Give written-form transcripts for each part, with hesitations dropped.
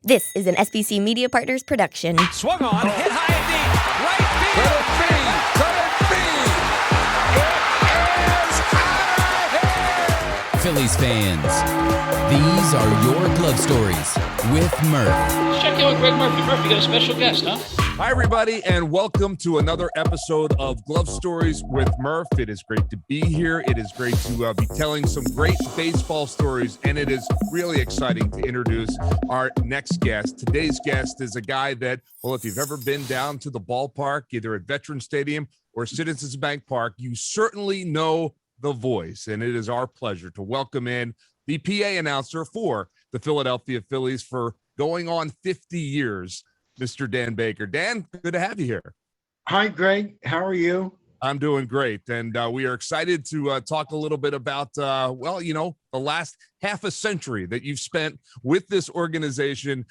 This is an SBC Media Partners production. Swung on, hit high and deep, right field. Phillies fans, these are your glove stories with Murph. Check in with Greg Murphy. Murphy, you got a special guest, huh? Hi, everybody, and welcome to another episode of Glove Stories with Murph. It is great to be here. It is great to be telling some great baseball stories, and it is really exciting to introduce our next guest. Today's guest is a guy that, well, if you've ever been down to the ballpark, either at Veterans Stadium or Citizens Bank Park, you certainly know the voice, and it is our pleasure to welcome in the PA announcer for the Philadelphia Phillies for going on 50 years, Mr. Dan Baker. Dan, good to have you here. Hi, Greg. How are you? I'm doing great, and we are excited to talk a little bit about, the last half a century that you've spent with this organization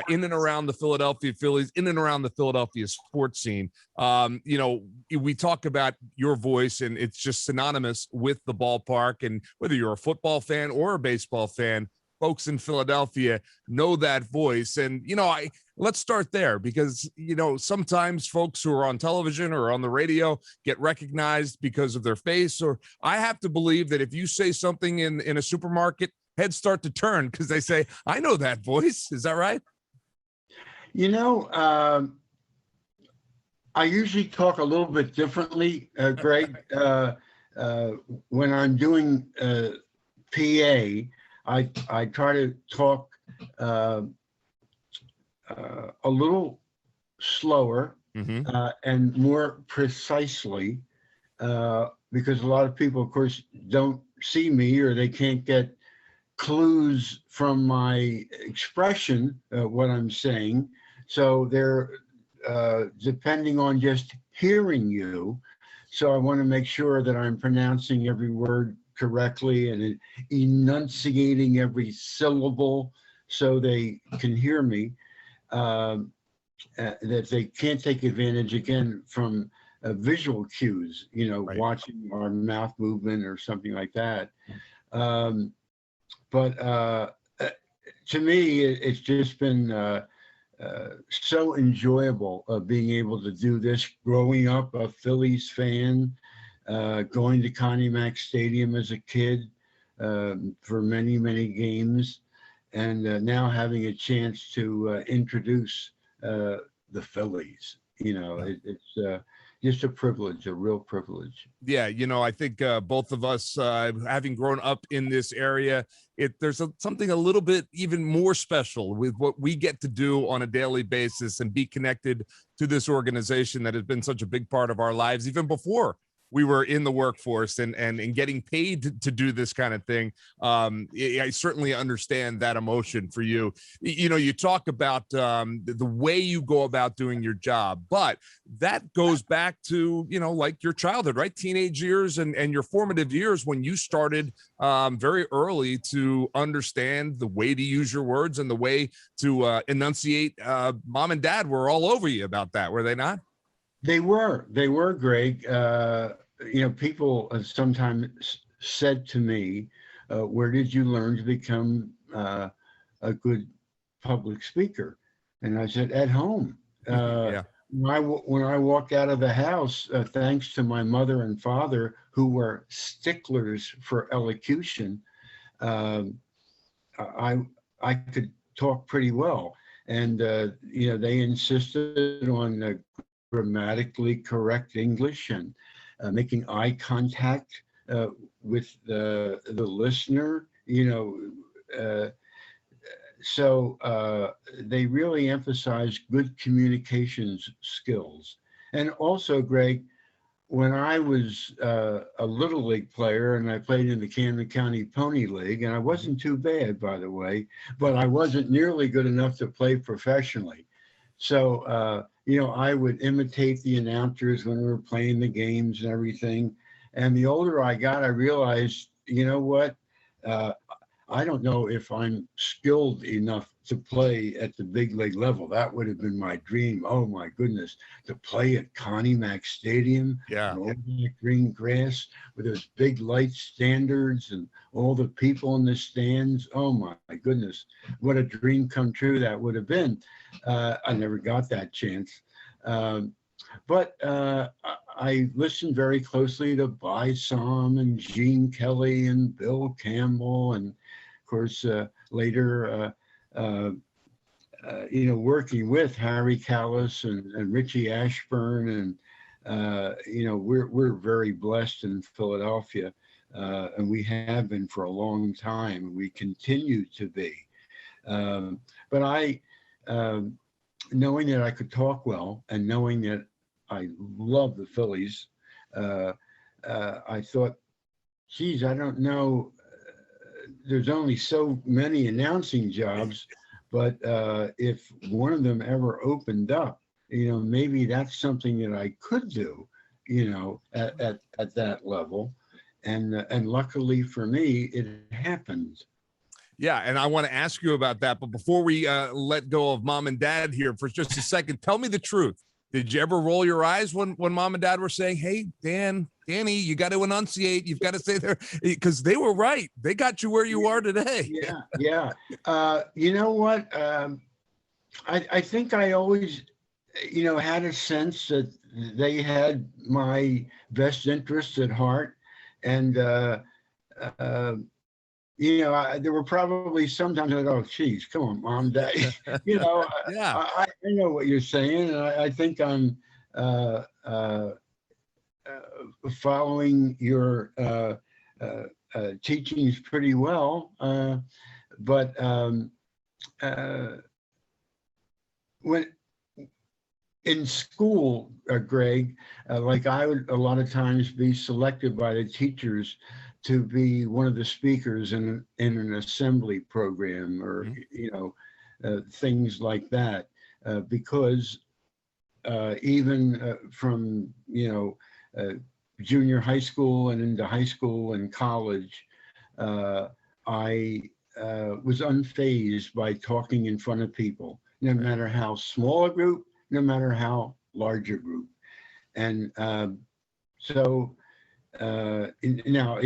in and around the Philadelphia Phillies, in and around the Philadelphia sports scene. We talk about your voice, and it's just synonymous with the ballpark, and whether you're a football fan or a baseball fan, folks in Philadelphia know that voice. And, let's start there because, sometimes folks who are on television or on the radio get recognized because of their face, or I have to believe that if you say something in a supermarket, heads start to turn because they say, I know that voice. Is that right? I usually talk a little bit differently, Greg. When I'm doing PA, I try to talk a little slower and more precisely because a lot of people, of course, don't see me or they can't get clues from my expression, what I'm saying. So they're depending on just hearing you. So I want to make sure that I'm pronouncing every word correctly and enunciating every syllable so they can hear me, that they can't take advantage again from visual cues, right. Watching our mouth movement or something like that. But to me, it's just been so enjoyable being able to do this, growing up a Phillies fan, going to Connie Mack Stadium as a kid for many, many games, and now having a chance to introduce the Phillies. It's just a privilege, a real privilege. Yeah, I think both of us, having grown up in this area, there's something a little bit even more special with what we get to do on a daily basis and be connected to this organization that has been such a big part of our lives, even before we were in the workforce and getting paid to do this kind of thing. I certainly understand that emotion for you. You talk about the way you go about doing your job, but that goes back to, like your childhood, right? Teenage years and your formative years when you started very early to understand the way to use your words and the way to enunciate. Mom and dad were all over you about that, were they not? They were, Greg. People sometimes said to me, where did you learn to become a good public speaker? And I said, at home. Yeah. When I walked out of the house, thanks to my mother and father, who were sticklers for elocution, I could talk pretty well. And, they insisted on grammatically correct English and making eye contact with the listener, so they really emphasize good communications skills. And also, Greg, when I was a Little League player and I played in the Camden County Pony League, and I wasn't too bad, by the way, but I wasn't nearly good enough to play professionally. So, I would imitate the announcers when we were playing the games and everything. And the older I got, I realized, I don't know if I'm skilled enough to play at the big league level. That would have been my dream. Oh my goodness, to play at Connie Mack Stadium, Yeah. and all that green grass with those big light standards and all the people in the stands. Oh my goodness, what a dream come true that would have been. I never got that chance. But I listened very closely to By Som and Gene Kelly and Bill Campbell, and of course later, working with Harry Callis and Richie Ashburn, and we're very blessed in Philadelphia, and we have been for a long time. We continue to be. But I, knowing that I could talk well and knowing that I love the Phillies, I thought, geez, I don't know. There's only so many announcing jobs, but if one of them ever opened up, maybe that's something that I could do, at that level. And luckily for me, it happened. Yeah, and I want to ask you about that. But before we let go of mom and dad here for just a second, tell me the truth. Did you ever roll your eyes when mom and dad were saying, hey, Danny, you got to enunciate. You've got to stay there? Because they were right. They got you where you are today. Yeah. You know what? I think I always, had a sense that they had my best interests at heart. And, there were probably sometimes I thought, oh, geez, come on, mom, dad. Yeah. I know what you're saying. And I think I'm following your teachings pretty well. But when in school, Greg, like I would a lot of times be selected by the teachers to be one of the speakers in an assembly program, or things like that, because even from junior high school and into high school and college, I was unfazed by talking in front of people, no matter how small a group, no matter how large a group. And so now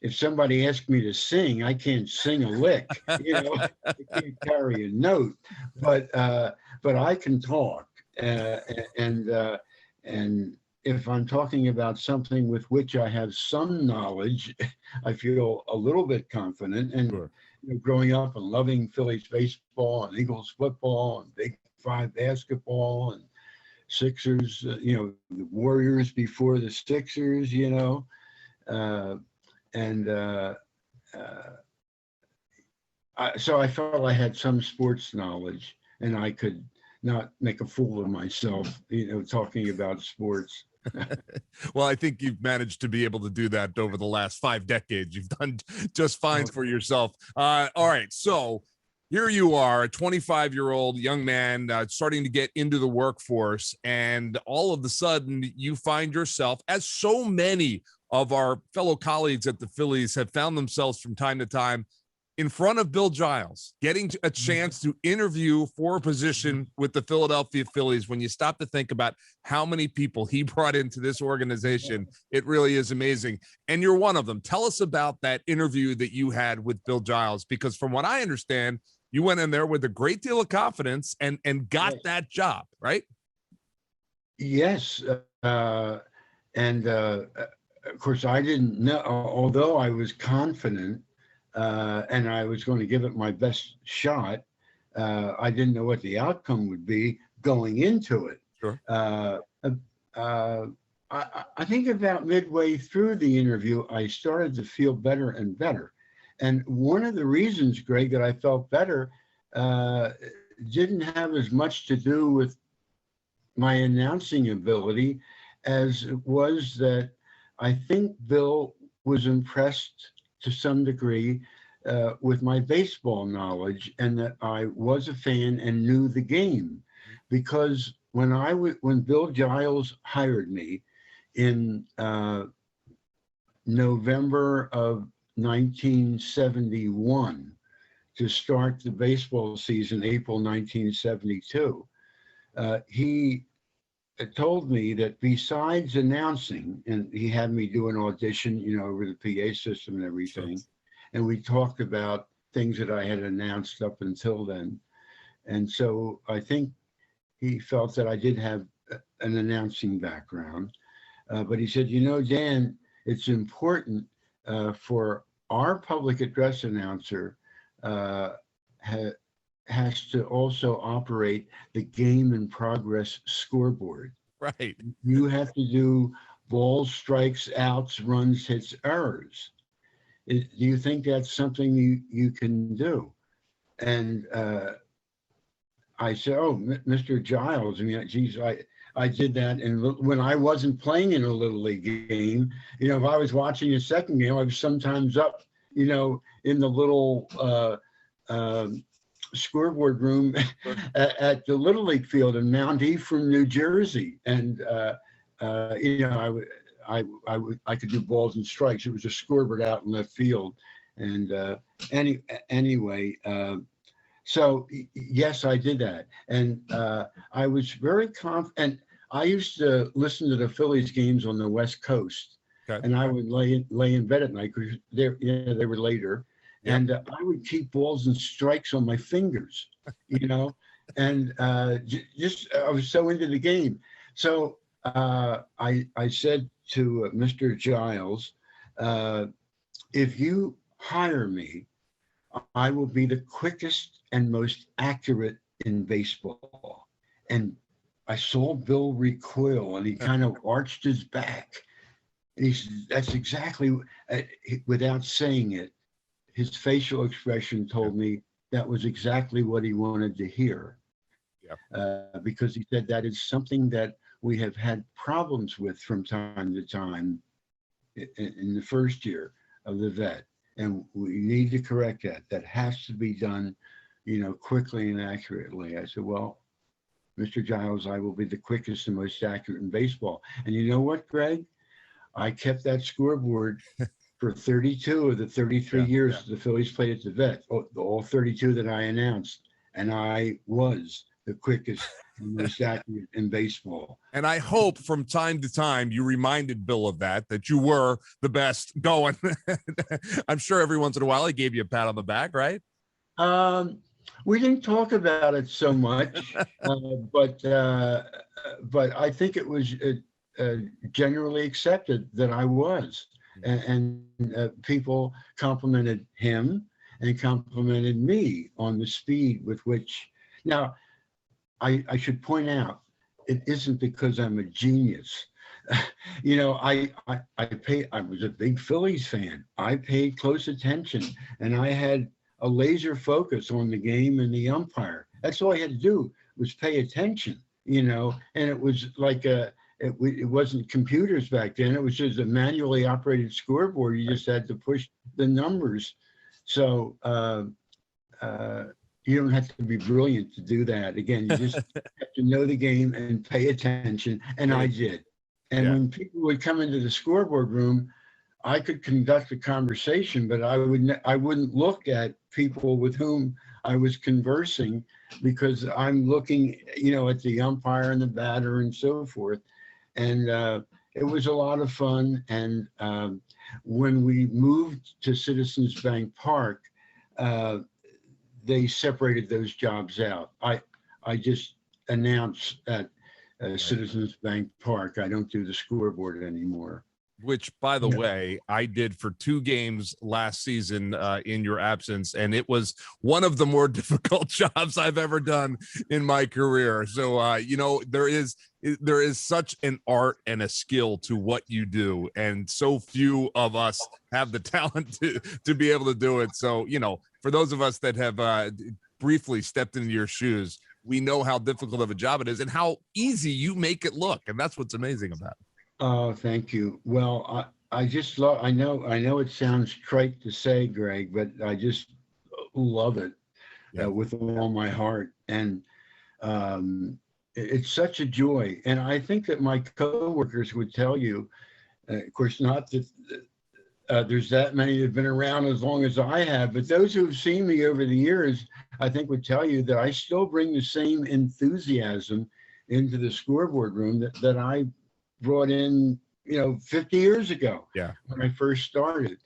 if somebody asks me to sing, I can't sing a lick, I can't carry a note, but I can talk. And if I'm talking about something with which I have some knowledge, I feel a little bit confident. And Sure. Growing up and loving Phillies baseball and Eagles football and Big Five basketball and Sixers, the Warriors before the Sixers, so I felt I had some sports knowledge, and I could not make a fool of myself, talking about sports. Well, I think you've managed to be able to do that over the last 5 decades. You've done just fine for yourself. All right. So here you are, a 25-year-old young man starting to get into the workforce. And all of a sudden you find yourself, as so many of our fellow colleagues at the Phillies have found themselves from time to time, in front of Bill Giles, getting a chance to interview for a position with the Philadelphia Phillies. When you stop to think about how many people he brought into this organization, it really is amazing. And you're one of them. Tell us about that interview that you had with Bill Giles, because from what I understand, you went in there with a great deal of confidence and got that job, right? Yes. And of course, I didn't know, although I was confident, and I was going to give it my best shot, I didn't know what the outcome would be going into it. Sure. I think about midway through the interview, I started to feel better and better. And one of the reasons, Greg, that I felt better didn't have as much to do with my announcing ability as it was that I think Bill was impressed to some degree with my baseball knowledge, and that I was a fan and knew the game. Because when Bill Giles hired me in November of 1971 to start the baseball season, April 1972, he told me that besides announcing, and he had me do an audition, over the PA system and everything, and we talked about things that I had announced up until then. And so I think he felt that I did have an announcing background. But he said, Dan, it's important for our public address announcer has to also operate the game in progress scoreboard. Right. You have to do balls, strikes, outs, runs, hits, errors. Do you think that's something you can do? And I said, oh, Mr. Giles, geez, I did that. And when I wasn't playing in a Little League game, if I was watching a second game, I was sometimes up, in the little scoreboard room at the Little League field in Mount Ephraim, New Jersey. And, I could do balls and strikes. It was a scoreboard out in left field. And anyway, so yes, I did that. And I was very confident. I used to listen to the Phillies games on the West Coast. Okay. And I would lay in bed at night because they were later. Yep. And I would keep balls and strikes on my fingers, and I was so into the game. So I said to Mr. Giles, if you hire me, I will be the quickest and most accurate in baseball. And I saw Bill recoil, and he kind of arched his back. And he said, that's exactly, without saying it, his facial expression told me that was exactly what he wanted to hear. Yep. Because he said that is something that we have had problems with from time to time in the first year of the vet. And we need to correct that. That has to be done, quickly and accurately. I said, well, Mr. Giles, I will be the quickest and most accurate in baseball. And you know what, Greg? I kept that scoreboard for 32 of the 33 years the Phillies played at the vet, all 32 that I announced. And I was the quickest and most accurate in baseball. And I hope from time to time you reminded Bill of that you were the best going. I'm sure every once in a while he gave you a pat on the back, right? We didn't talk about it so much, but I think it was generally accepted that I was. And people complimented him and complimented me on the speed with which. Now, I should point out, it isn't because I'm a genius. I was a big Phillies fan. I paid close attention, and I had a laser focus on the game and the umpire. That's all I had to do was pay attention, and it was like it wasn't computers back then. It was just a manually operated scoreboard. You just had to push the numbers. So you don't have to be brilliant to do that. Again, you just have to know the game and pay attention. And I did. And when people would come into the scoreboard room, I could conduct a conversation, but I wouldn't look at people with whom I was conversing, because I'm looking, at the umpire and the batter and so forth. And it was a lot of fun. And when we moved to Citizens Bank Park, they separated those jobs out. I just announced at Citizens Bank Park. I don't do the scoreboard anymore. Which, by the way, I did for 2 games last season in your absence, and it was one of the more difficult jobs I've ever done in my career. So, there is such an art and a skill to what you do, and so few of us have the talent to be able to do it. So, for those of us that have briefly stepped into your shoes, we know how difficult of a job it is and how easy you make it look, and that's what's amazing about it. Oh, thank you. Well, I just love, I know it sounds trite to say, Greg, but I just love it with all my heart. And it's such a joy. And I think that my coworkers would tell you, of course, not that there's that many that have been around as long as I have, but those who've seen me over the years, I think would tell you that I still bring the same enthusiasm into the scoreboard room that I brought in, 50 years ago when I first started.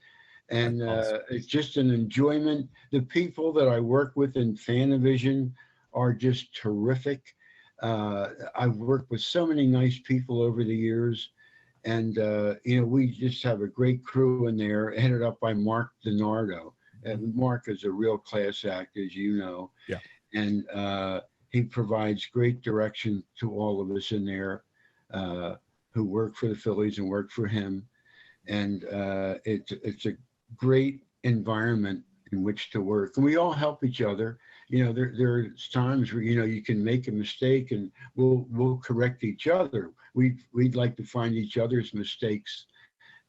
And Awesome. it's just an enjoyment. The people that I work with in Fanavision are just terrific. I've worked with so many nice people over the years. And, we just have a great crew in there, headed up by Mark DiNardo. And Mark is a real class act, as you know. Yeah. And he provides great direction to all of us in there who work for the Phillies and work for him. And it's a great environment in which to work. And we all help each other. There's times where, you can make a mistake and we'll correct each other. We'd like to find each other's mistakes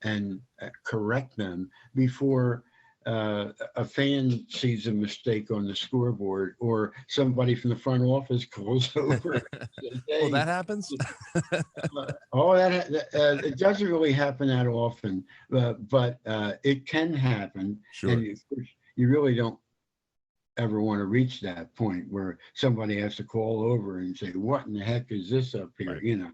and correct them before a fan sees a mistake on the scoreboard or somebody from the front office calls over. And says, hey, Well, that happens. It doesn't really happen that often, but it can happen. Sure. And of course, you really don't ever want to reach that point where somebody has to call over and say, what in the heck is this up here? Right.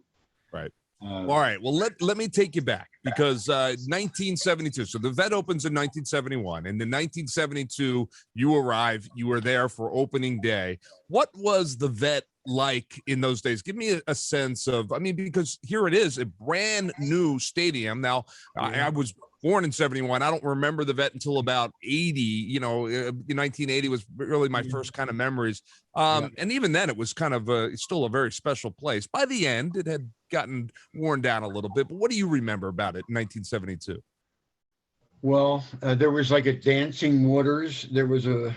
Right. All right. Well, let me take you back because 1972. So the vet opens in 1971. And in 1972, you arrive. You were there for opening day. What was the vet like in those days? Give me a sense of, because here it is, a brand new stadium. Now, I was born in 71. I don't remember the vet until about 80. 1980 was really my first kind of memories. And even then, it was kind of still a very special place. By the end, it had gotten worn down a little bit. But what do you remember about it in 1972? Well, there was like a dancing waters. There was a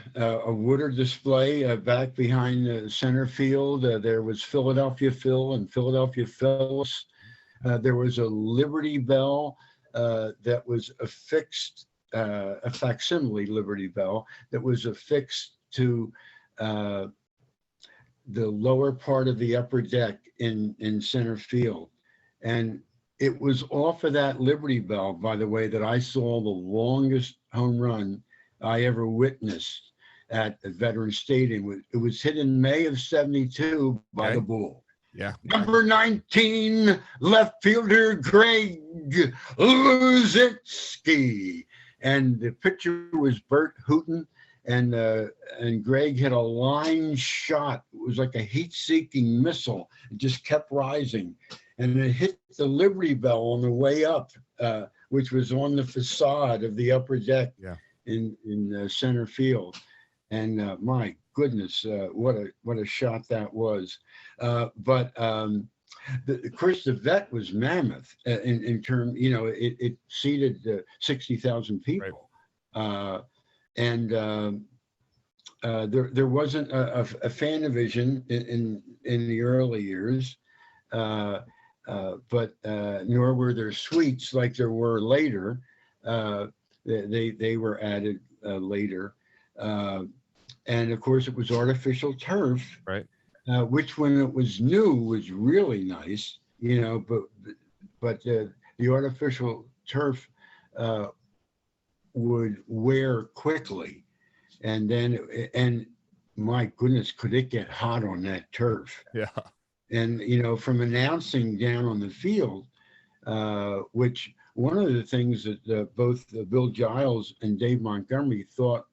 water display back behind the center field. There was Philadelphia Phil and Philadelphia Phyllis. There was a Liberty Bell that was affixed, a facsimile Liberty Bell that was affixed to the lower part of the upper deck in center field. And it was off of that Liberty Bell, by the way, that I saw the longest home run I ever witnessed at the Veterans Stadium. It was hit in May of 72 by the Bull. Yeah. Number 19, left fielder Greg Luzitsky. And the pitcher was Bert Hooton. And Greg hit a line shot. It was like a heat-seeking missile. It just kept rising. And it hit the Liberty Bell on the way up, which was on the facade of the upper deck in center field. And my goodness, what a shot that was. But of course, the vet was mammoth in terms, it seated 60,000 people. Right. There wasn't a Fanavision in the early years. But nor were there suites like there were later. They were added later. And of course, it was artificial turf, right? Which when it was new was really nice, but the artificial turf would wear quickly. And my goodness, could it get hot on that turf? Yeah. And, from announcing down on the field, which one of the things that both Bill Giles and Dave Montgomery thought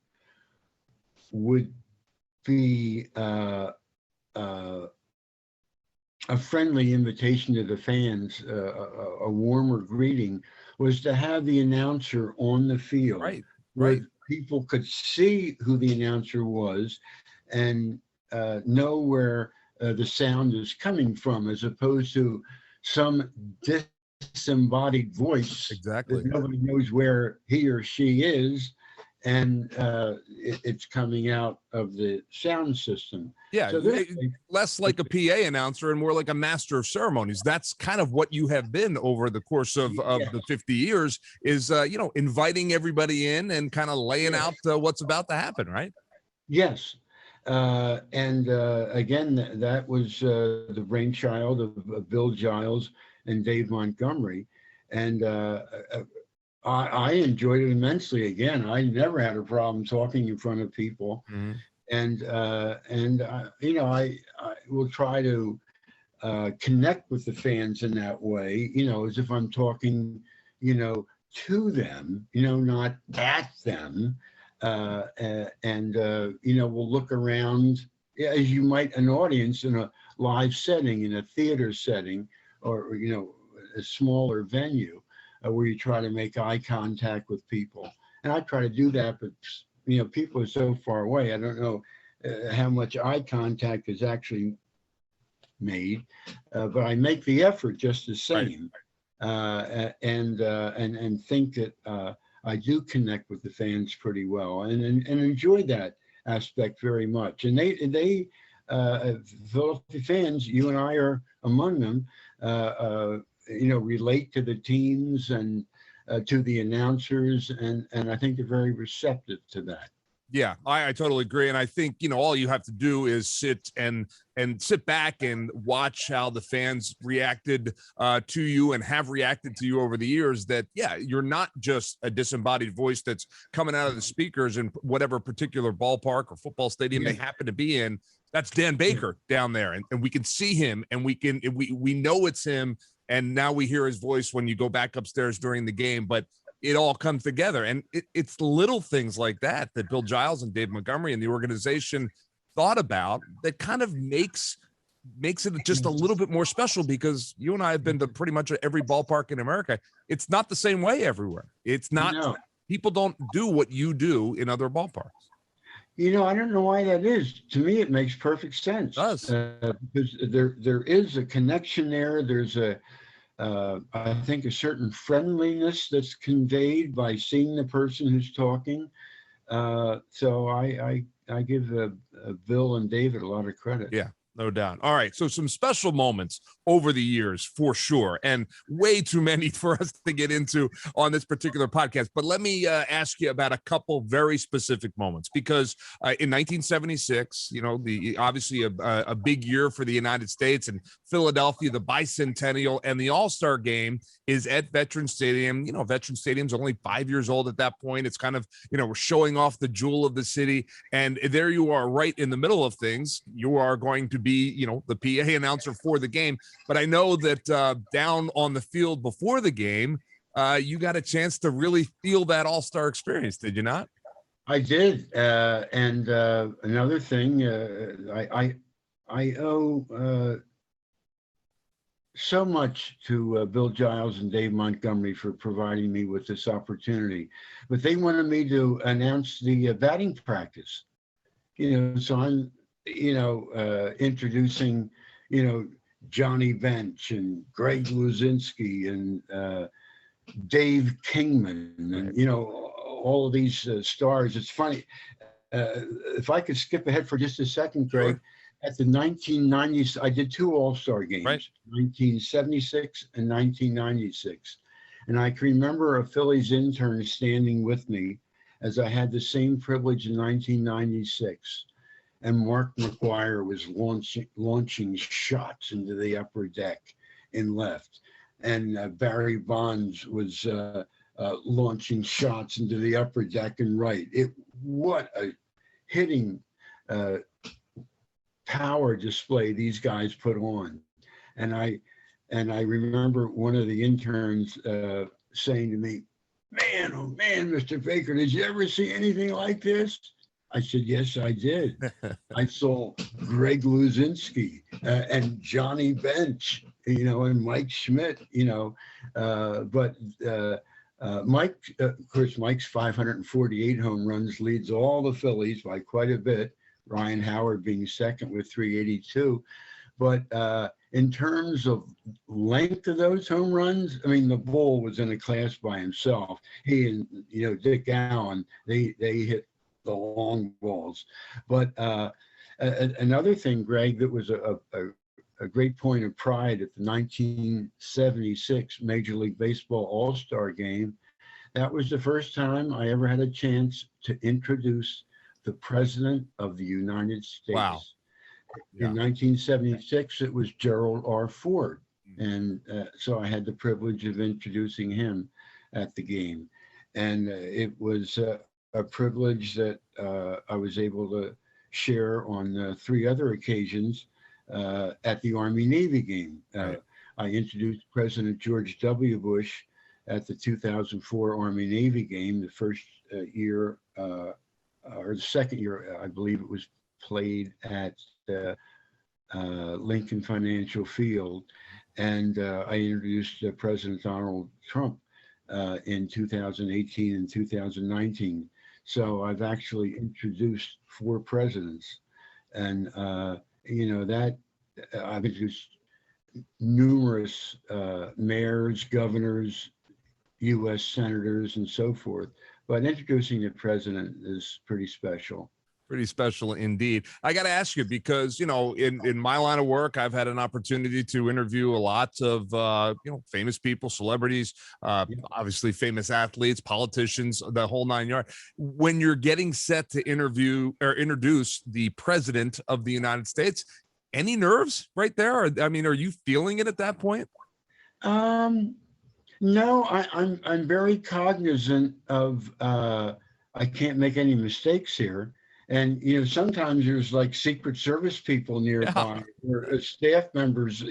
would be a friendly invitation to the fans, a warmer greeting, was to have the announcer on the field. Right. Where people could see who the announcer was and know where the sound is coming from, as opposed to some disembodied voice. Exactly. Nobody knows where he or she is, and it's coming out of the sound system. Yeah, so less like a PA announcer and more like a master of ceremonies. That's kind of what you have been over the course of the 50 years is, inviting everybody in and kind of laying out what's about to happen, right? Yes. And again, that was the brainchild of Bill Giles and Dave Montgomery. And I enjoyed it immensely. Again, I never had a problem talking in front of people, and I will try to connect with the fans in that way, as if I'm talking, to them, not at them. We'll look around as you might an audience in a live setting, in a theater setting, or, a smaller venue where you try to make eye contact with people. And I try to do that, but, people are so far away. I don't know how much eye contact is actually made, but I make the effort just the same, and think that I do connect with the fans pretty well, and enjoy that aspect very much. And they Philadelphia fans, you and I are among them, relate to the teams and to the announcers, and I think they're very receptive to that. Yeah, I totally agree. And I think, all you have to do is sit back and watch how the fans reacted to you and have reacted to you over the years, that, yeah, you're not just a disembodied voice that's coming out of the speakers in whatever particular ballpark or football stadium they happen to be in. That's Dan Baker down there. And we can see him, and we know it's him. And now we hear his voice when you go back upstairs during the game, but it all comes together. And it's little things like that Bill Giles and Dave Montgomery and the organization thought about that kind of makes it just a little bit more special, because you and I have been to pretty much every ballpark in America. It's not the same way everywhere. It's not, people don't do what you do in other ballparks. I don't know why that is. To me, it makes perfect sense. It does. Because there is a connection there. There's I think a certain friendliness that's conveyed by seeing the person who's talking. So I give Bill and David a lot of credit. Yeah, no doubt. All right, so some special moments over the years for sure, and way too many for us to get into on this particular podcast. But let me ask you about a couple very specific moments, because in 1976, obviously a big year for the United States and Philadelphia, the bicentennial, and the All-Star game is at Veterans Stadium. Veterans Stadium's only 5 years old at that point. It's kind of, we're showing off the jewel of the city, and there you are right in the middle of things. You are going to be, the PA announcer for the game. But I know that down on the field before the game, you got a chance to really feel that all-star experience, did you not? I did. And another thing, I owe so much to Bill Giles and Dave Montgomery for providing me with this opportunity. But they wanted me to announce the batting practice. So I'm, introducing, Johnny Bench and Greg Luzinski and Dave Kingman and, all of these stars. It's funny. If I could skip ahead for just a second, Greg, at the 1990s, I did 2 All-Star games, 1976 and 1996. And I can remember a Phillies intern standing with me as I had the same privilege in 1996. And Mark McGuire was launching shots into the upper deck in left. And Barry Bonds was launching shots into the upper deck in right. What a hitting power display these guys put on. And I remember one of the interns saying to me, "Man, oh man, Mr. Baker, did you ever see anything like this?" I said, "Yes, I did. I saw Greg Luzinski and Johnny Bench, and Mike Schmidt, but Mike, of course, Mike's 548 home runs leads all the Phillies by quite a bit. Ryan Howard being second with 382. But in terms of length of those home runs, I mean, the Bull was in a class by himself. He and, Dick Allen, they hit the long balls. But another thing, Greg, that was a great point of pride at the 1976 Major League Baseball All-Star game, that was the first time I ever had a chance to introduce the President of the United States. Wow. Yeah. In 1976, it was Gerald R. Ford. And so I had the privilege of introducing him at the game. And it was a privilege that I was able to share on 3 other occasions at the Army-Navy game. Right. I introduced President George W. Bush at the 2004 Army-Navy game, the first year, or the second year, I believe it was played at Lincoln Financial Field. And I introduced President Donald Trump in 2018 and 2019. So I've actually introduced 4 presidents. And, that I've introduced numerous mayors, governors, U.S. senators, and so forth. But introducing the president is pretty special. Pretty special indeed. I got to ask you because, in my line of work, I've had an opportunity to interview a lot of, famous people, celebrities, obviously famous athletes, politicians, the whole 9 yards. When you're getting set to interview or introduce the president of the United States, any nerves right there? Are you feeling it at that point? No, I'm very cognizant of I can't make any mistakes here. And, sometimes there's like Secret Service people nearby or staff members,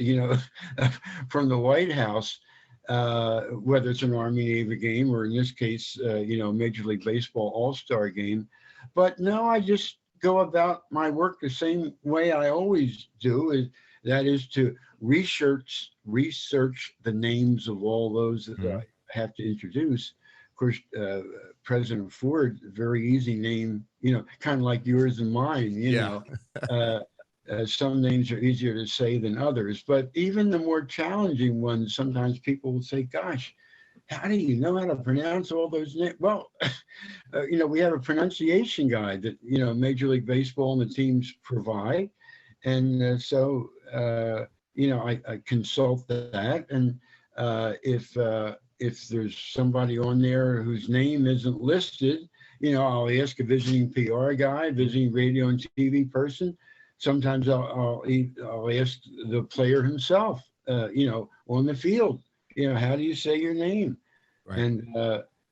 from the White House, whether it's an Army-Navy game or in this case, Major League Baseball All-Star game. But no, I just go about my work the same way I always do, that is to research the names of all those that I have to introduce. Of course, President Ford, very easy name, kind of like yours and mine, some names are easier to say than others, but even the more challenging ones, sometimes people will say, gosh, how do you know how to pronounce all those names? Well, we have a pronunciation guide that, Major League Baseball and the teams provide. And so, I consult that. And if there's somebody on there whose name isn't listed, I'll ask a visiting PR guy, visiting radio and TV person. Sometimes I'll ask the player himself, on the field, how do you say your name? Right. And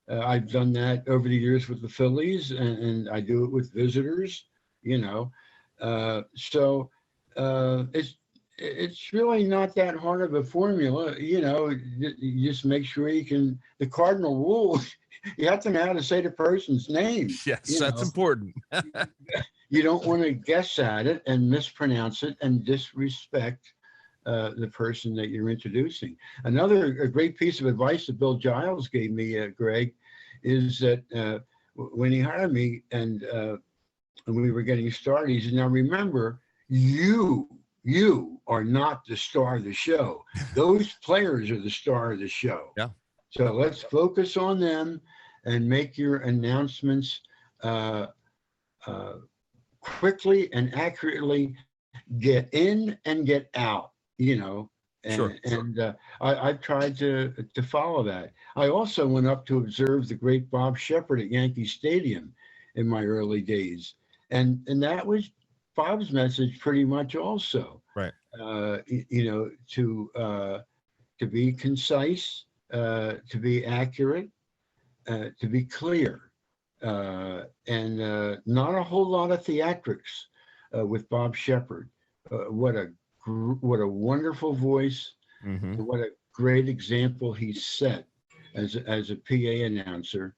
I've done that over the years with the Phillies, and I do it with visitors, so it's really not that hard of a formula. You just make sure the cardinal rule, you have to know how to say the person's name. Yes, that's important. You don't want to guess at it and mispronounce it and disrespect the person that you're introducing. A great piece of advice that Bill Giles gave me, Greg, is that when he hired me and we were getting started, he said, now remember, you are not the star of the show. Those players are the star of the show. Yeah. So let's focus on them and make your announcements quickly and accurately. Get in and get out, and, sure. And I've tried to follow that. I also went up to observe the great Bob Shepard at Yankee Stadium in my early days. And that was Bob's message pretty much also. Right. To be concise, to be accurate, to be clear, and not a whole lot of theatrics with Bob Shepard. What a wonderful voice! Mm-hmm. What a great example he set as a PA announcer,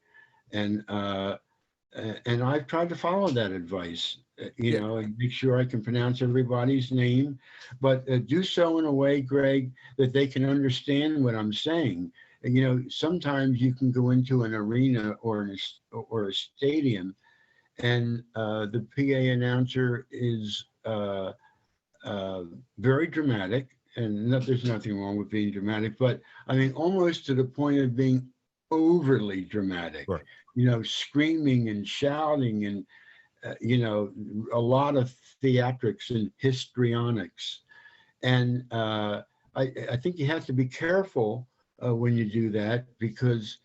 and I've tried to follow that advice. And make sure I can pronounce everybody's name, but do so in a way, Greg, that they can understand what I'm saying. And, sometimes you can go into an arena or a stadium, and the PA announcer is very dramatic, and there's nothing wrong with being dramatic, but almost to the point of being overly dramatic. Right. Screaming and shouting and a lot of theatrics and histrionics. And I think you have to be careful when you do that, because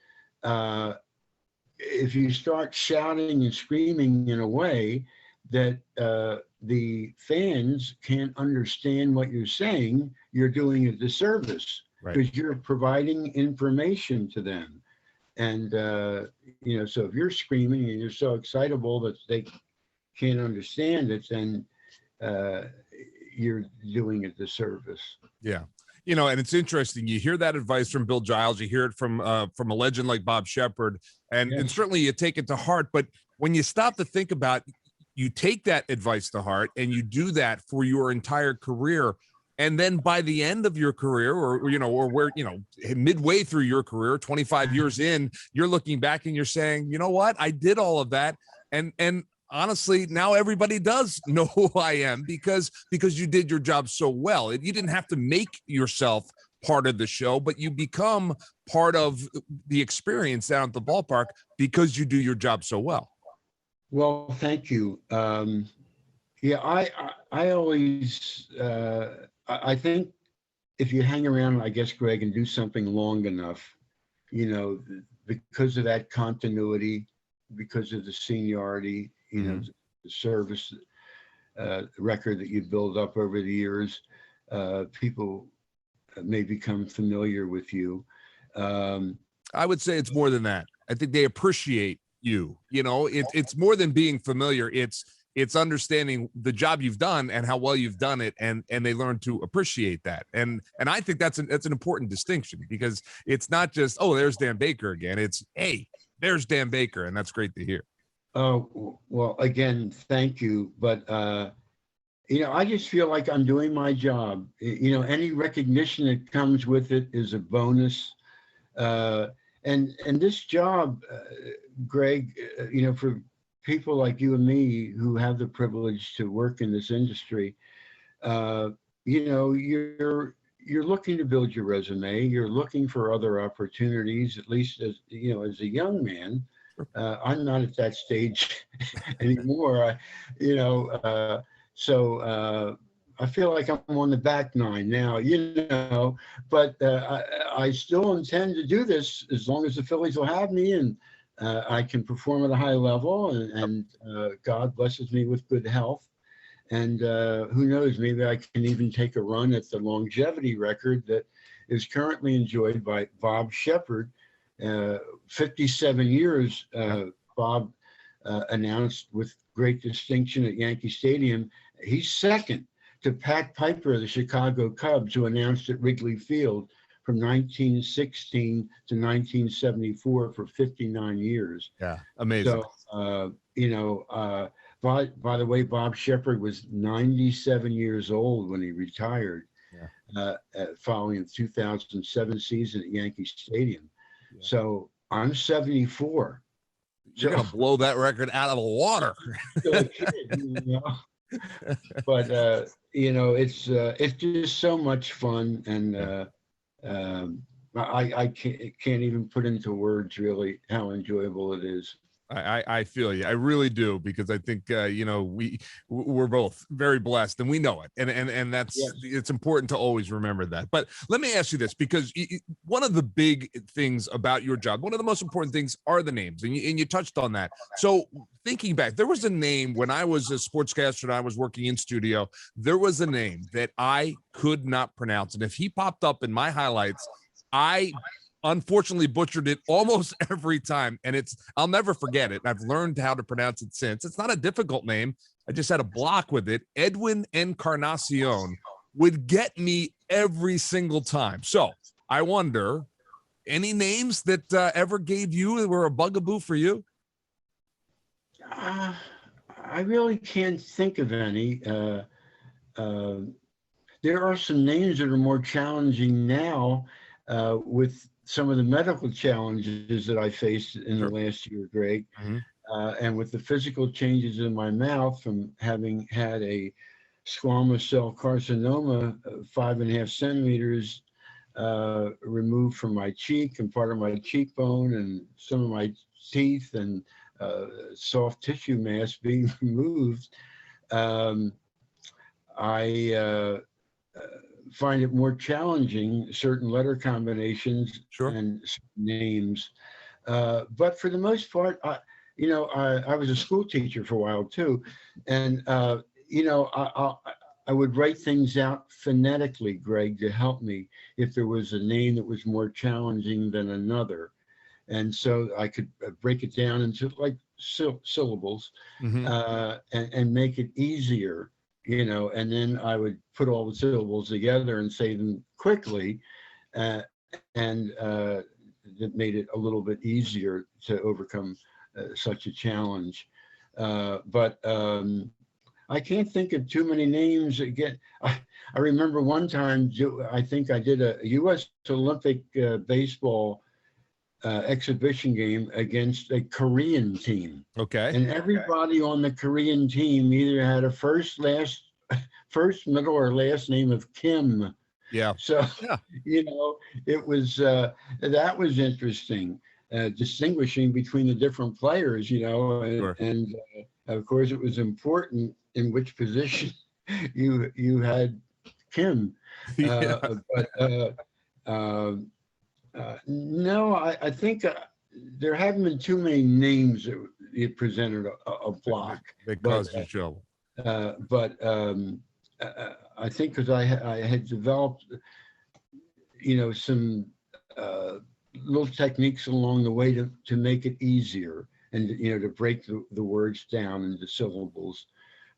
if you start shouting and screaming in a way that the fans can't understand what you're saying, you're doing a disservice, because you're providing information to them. And, so if you're screaming and you're so excitable that they can't understand it, then you're doing a disservice. Yeah. And it's interesting. You hear that advice from Bill Giles. You hear it from a legend like Bob Shepard, and Yes. certainly you take it to heart. But when you stop to think about, you take that advice to heart, and you do that for your entire career. And then by the end of your career, or where midway through your career, 25 years in, you're looking back and you're saying, you know what, I did all of that, and honestly, now everybody does know who I am because you did your job so well. You didn't have to make yourself part of the show, but you become part of the experience down at the ballpark because you do your job so well. Well, thank you. Yeah, I always, I think if you hang around, I guess, Greg, and do something long enough, because of that continuity, because of the seniority, the service record that you build up over the years, people may become familiar with you. I would say it's more than that. I think they appreciate you. It's more than being familiar. It's understanding the job you've done and how well you've done it, and they learn to appreciate that. And I think that's an important distinction, because it's not just, oh, there's Dan Baker again. It's, hey, there's Dan Baker, and that's great to hear. Oh, well, again, thank you. But, I just feel like I'm doing my job. Any recognition that comes with it is a bonus. And this job, Greg, for people like you and me who have the privilege to work in this industry, you're looking to build your resume. You're looking for other opportunities, at least as a young man. I'm not at that stage anymore. So I feel like I'm on the back nine now, but I still intend to do this as long as the Phillies will have me, and I can perform at a high level, and God blesses me with good health. And who knows, maybe I can even take a run at the longevity record that is currently enjoyed by Bob Shepard. 57 years, Bob announced with great distinction at Yankee Stadium. He's second to Pat Piper of the Chicago Cubs, who announced at Wrigley Field from 1916 to 1974 for 59 years. Yeah, amazing. So, by the way, Bob Shepard was 97 years old when he retired, following the 2007 season at Yankee Stadium. Yeah. So I'm 74. You're gonna blow that record out of the water. But it's just so much fun, and I can't even put into words really how enjoyable it is. I feel you. I really do, because I think we're both very blessed, and we know it, and that's It's important to always remember that. But let me ask you this, because one of the big things about your job, one of the most important things, are the names, and you touched on that. So thinking back, there was a name when I was a sportscaster and I was working in studio. There was a name that I could not pronounce, and if he popped up in my highlights, I unfortunately butchered it almost every time, and I'll never forget it. I've learned how to pronounce it since. It's not a difficult name. I just had a block with it. Edwin Encarnacion would get me every single time. So I wonder, any names that ever gave you, that were a bugaboo for you? I really can't think of any. There are some names that are more challenging now with some of the medical challenges that I faced in the last year, Greg, and with the physical changes in my mouth from having had a squamous cell carcinoma 5.5 centimeters removed from my cheek and part of my cheekbone and some of my teeth, and soft tissue mass being removed. I find it more challenging, certain letter combinations and names. But for the most part, I was a school teacher for a while too. And, I would write things out phonetically, Greg, to help me if there was a name that was more challenging than another. And so I could break it down into like syllables and make it easier, and then I would put all the syllables together and say them quickly. And that made it a little bit easier to overcome such a challenge. But I can't think of too many names. Again, I remember one time, I think I did a U.S. Olympic baseball exhibition game against a Korean team. Okay. And everybody on the Korean team either had a first, middle, or last name of Kim. Yeah. So, it was, that was interesting, distinguishing between the different players, and of course it was important in which position you had Kim. No, I think there haven't been too many names that it presented a block. They caused you trouble. I think because I had developed, some little techniques along the way to make it easier and, to break the words down into syllables.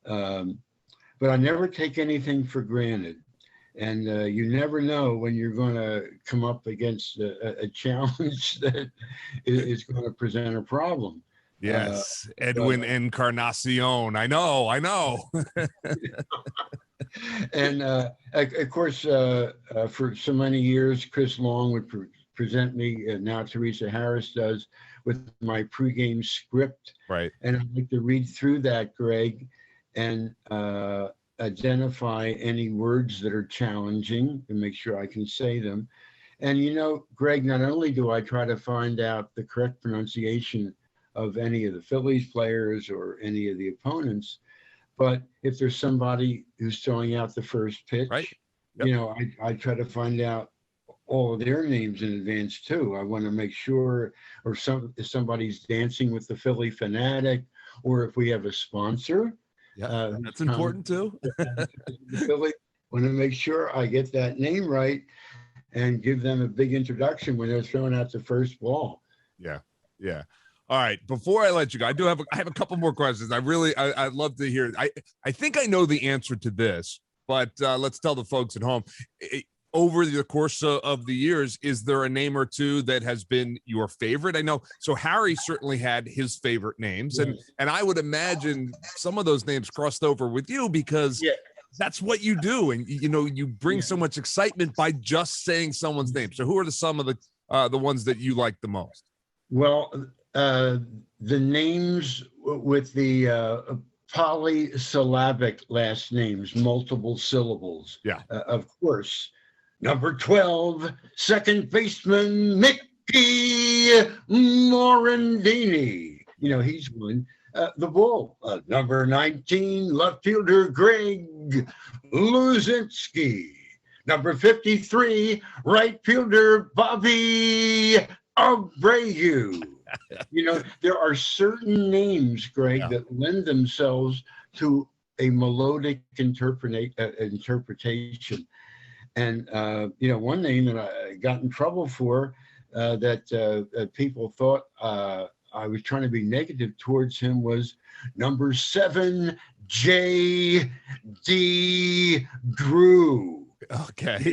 But I never take anything for granted. And you never know when you're going to come up against a challenge that is going to present a problem. Yes, Edwin Encarnacion. I know. And of course, for so many years, Chris Long would present me, and now Teresa Harris does, with my pregame script. Right. And I'd like to read through that, Greg, and identify any words that are challenging and make sure I can say them. And Greg, not only do I try to find out the correct pronunciation of any of the Phillies players or any of the opponents, but if there's somebody who's throwing out the first pitch, right. Yep. I try to find out all of their names in advance too. I want to make sure, or if somebody's dancing with the Philly Fanatic, or if we have a sponsor. Yeah, that's important too. Philly, want to make sure I get that name right and give them a big introduction when they're throwing out the first ball. Yeah. All right. Before I let you go, I have a couple more questions. I'd love to hear. I think I know the answer to this, but let's tell the folks at home. Over the course of the years, is there a name or two that has been your favorite? I know. So Harry certainly had his favorite names, and I would imagine some of those names crossed over with you because that's what you do, and you bring so much excitement by just saying someone's name. So who are some of the ones that you like the most? Well, the names with the polysyllabic last names, multiple syllables. Yeah. Of course. Number 12, second baseman Mickey Morandini. He's one. The Bull. Number 19, left fielder Greg Luzinski. Number 53, right fielder Bobby Abreu. There are certain names, Greg, that lend themselves to a melodic interpretation. And, one name that I got in trouble for that people thought I was trying to be negative towards him was number 7, J.D. Drew. Okay.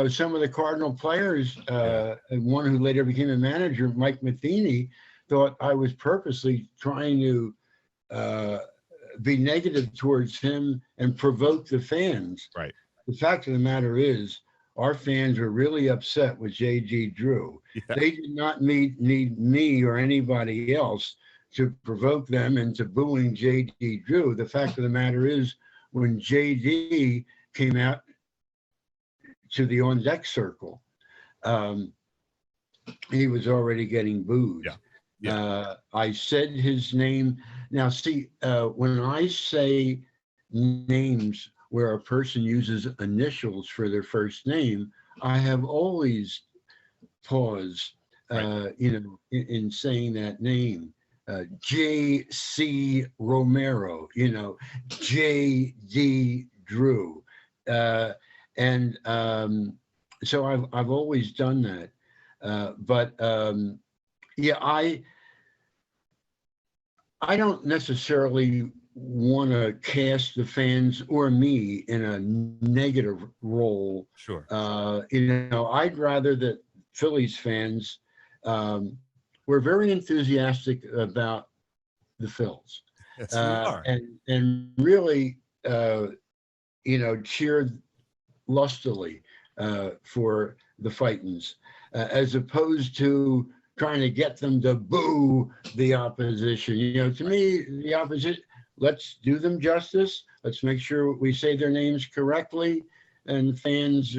Some of the Cardinal players, and one who later became a manager, Mike Matheny, thought I was purposely trying to be negative towards him and provoke the fans. Right. The fact of the matter is, our fans were really upset with J.D. Drew. Yeah. They did not need me or anybody else to provoke them into booing J.D. Drew. The fact of the matter is, when J.D. came out to the on-deck circle, he was already getting booed. Yeah. Yeah. I said his name. Now, see, when I say names where a person uses initials for their first name, I have always paused, in saying that name. J.C. Romero, J.D. Drew. And So I've always done that. Yeah, I don't necessarily want to cast the fans or me in a negative role. Sure. I'd rather that Phillies fans were very enthusiastic about the Phils. Yes, we are. And really, cheered lustily for the Fightins, as opposed to trying to get them to boo the opposition. To me, the opposition, let's do them justice. Let's make sure we say their names correctly, and fans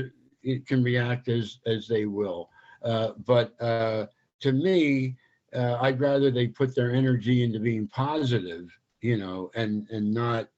can react as they will. But to me, I'd rather they put their energy into being positive, and not,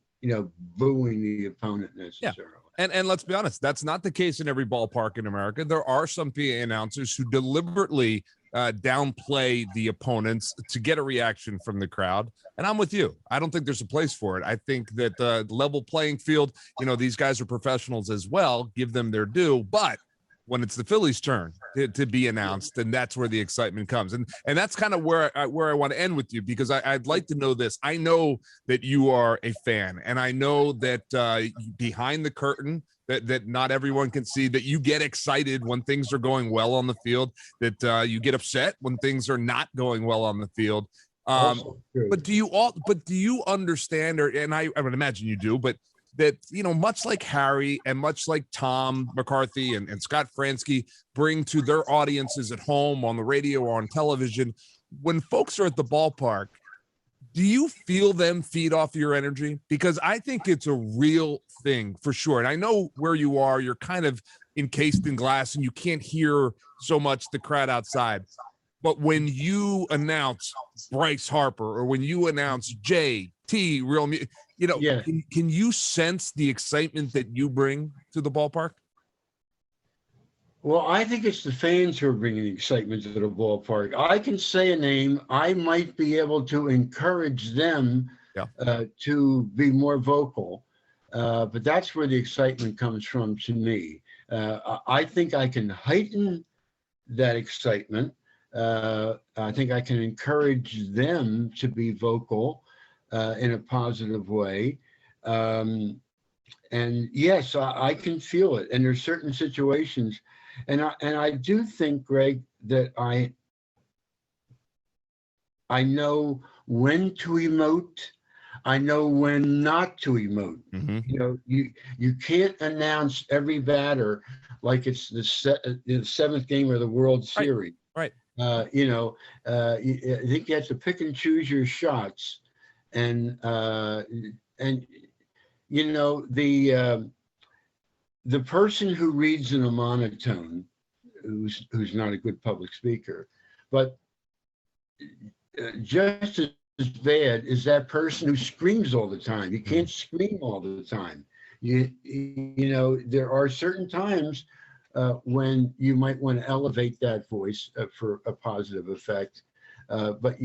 booing the opponent necessarily. And let's be honest, that's not the case in every ballpark in America. There are some PA announcers who deliberately downplay the opponents to get a reaction from the crowd. And I'm with you. I don't think there's a place for it. I think that the level playing field, these guys are professionals as well, give them their due. But when it's the Phillies' turn to be announced, then that's where the excitement comes. And that's kind of where I want to end with you, because I'd like to know this. I know that you are a fan, and I know that behind the curtain, that not everyone can see, that you get excited when things are going well on the field, that you get upset when things are not going well on the field. But do you understand, and I would imagine you do, but that, much like Harry and much like Tom McCarthy and Scott Fransky bring to their audiences at home, on the radio or on television, when folks are at the ballpark, do you feel them feed off your energy? Because I think it's a real thing for sure. And I know where you are, you're kind of encased in glass and you can't hear so much the crowd outside. But when you announce Bryce Harper, or when you announce JT Real, Yeah. Can you sense the excitement that you bring to the ballpark? Well, I think it's the fans who are bringing excitement to the ballpark. I can say a name. I might be able to encourage them to be more vocal, but that's where the excitement comes from to me. I think I can heighten that excitement. I think I can encourage them to be vocal in a positive way. And yes, I can feel it. And there's certain situations. And I do think, Greg, that I know when to emote. I know when not to emote. Mm-hmm. You can't announce every batter like it's the seventh game of the World Series. Right. I think you have to pick and choose your shots. And the person who reads in a monotone, who's not a good public speaker, but just as bad is that person who screams all the time. You can't scream all the time. There are certain times when you might want to elevate that voice for a positive effect, but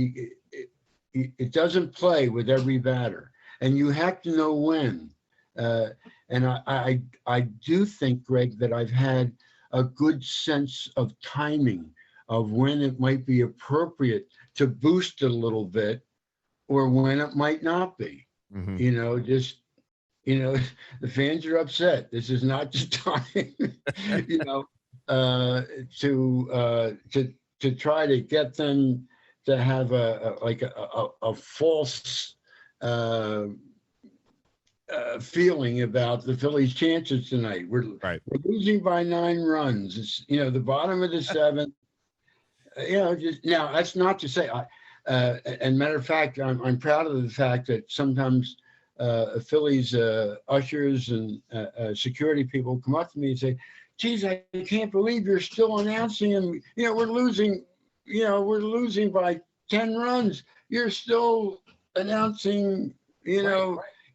it doesn't play with every batter, and you have to know when. And I do think, Greg, that I've had a good sense of timing of when it might be appropriate to boost it a little bit, or when it might not be. Mm-hmm. The fans are upset. This is not the time, to try to get them to have a false feeling about the Phillies' chances tonight. We're losing by 9 runs. It's the bottom of the 7th. Now that's not to say. And matter of fact, I'm proud of the fact that sometimes Phillies ushers and security people come up to me and say, "Geez, I can't believe you're still announcing him. We're losing. We're losing by 10 runs. You're still announcing.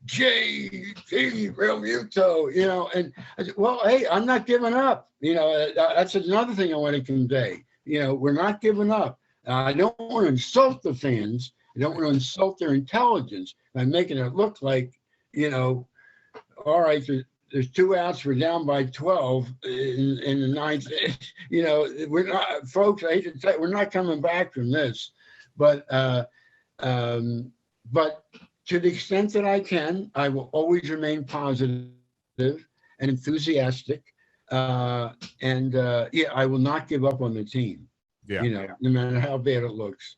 JT Real Muto, and I said, well, hey, I'm not giving up. That's another thing I want to convey. We're not giving up. I don't want to insult the fans. I don't want to insult their intelligence by making it look like, all right, there's 2 outs. We're down by 12 in the ninth. We're not, folks. I hate to tell you, we're not coming back from this. But to the extent that I can, I will always remain positive and enthusiastic. I will not give up on the team. Yeah. No matter how bad it looks.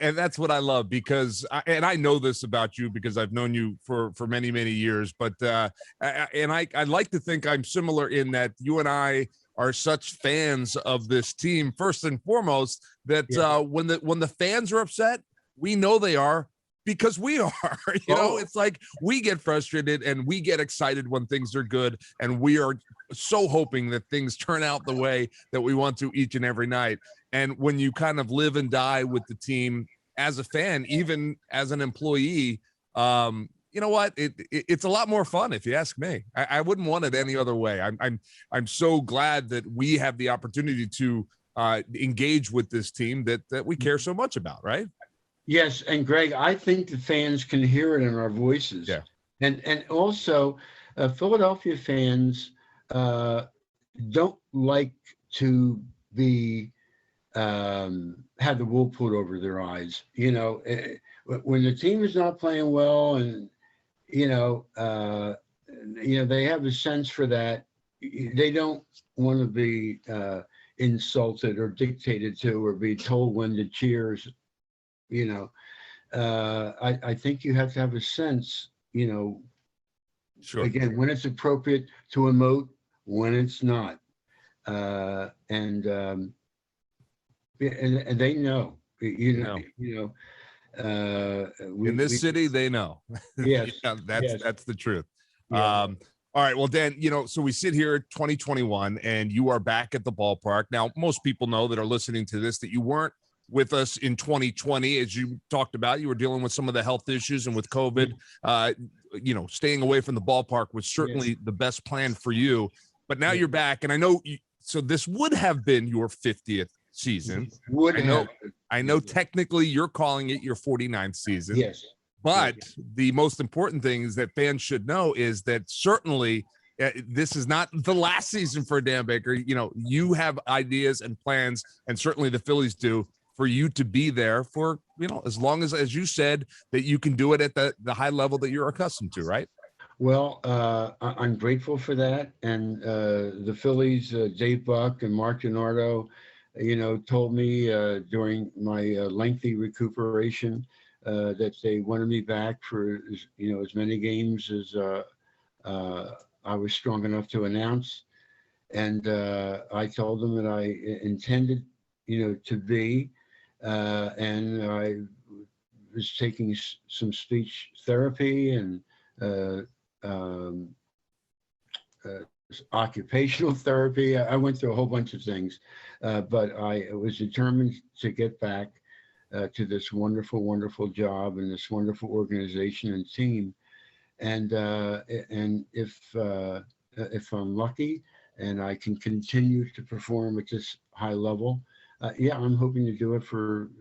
And that's what I love, because I know this about you because I've known you for many, many years. But I like to think I'm similar in that you and I are such fans of this team first and foremost that when the fans are upset, we know they are, because we are. It's like we get frustrated and we get excited when things are good, and we are so hoping that things turn out the way that we want to each and every night. And when you kind of live and die with the team as a fan, even as an employee, you know what? It's a lot more fun, if you ask me. I wouldn't want it any other way. I'm so glad that we have the opportunity to engage with this team that we care so much about, right? Yes, and Greg, I think the fans can hear it in our voices. Yeah. And also, Philadelphia fans don't like to be had the wool pulled over their eyes. When the team is not playing well, and they have a sense for that. They don't want to be insulted or dictated to or be told when to cheers. I think you have to have a sense, Sure. Again, when it's appropriate to emote, when it's not. And they know, in this city, they know. Yes. That's the truth. Yeah. All right. Well, Dan, so we sit here 2021 and you are back at the ballpark. Now, most people know that are listening to this that you weren't with us in 2020. As you talked about, you were dealing with some of the health issues, and with COVID, staying away from the ballpark was certainly the best plan for you. But now you're back, and I know so this would have been your 50th season. I know technically you're calling it your 49th season. Yes. But the most important thing is that fans should know is that certainly this is not the last season for Dan Baker. You have ideas and plans, and certainly the Phillies do, for you to be there for, as long as you said, that you can do it at the high level that you're accustomed to, right? Well, I'm grateful for that. And the Phillies, Dave Buck and Mark Gennardo, told me during my lengthy recuperation that they wanted me back for, as many games as I was strong enough to announce. And I told them that I intended, to be, and I was taking some speech therapy and occupational therapy. I went through a whole bunch of things, but I was determined to get back to this wonderful, wonderful job and this wonderful organization and team. And if I'm lucky and I can continue to perform at this high level, I'm hoping to do it for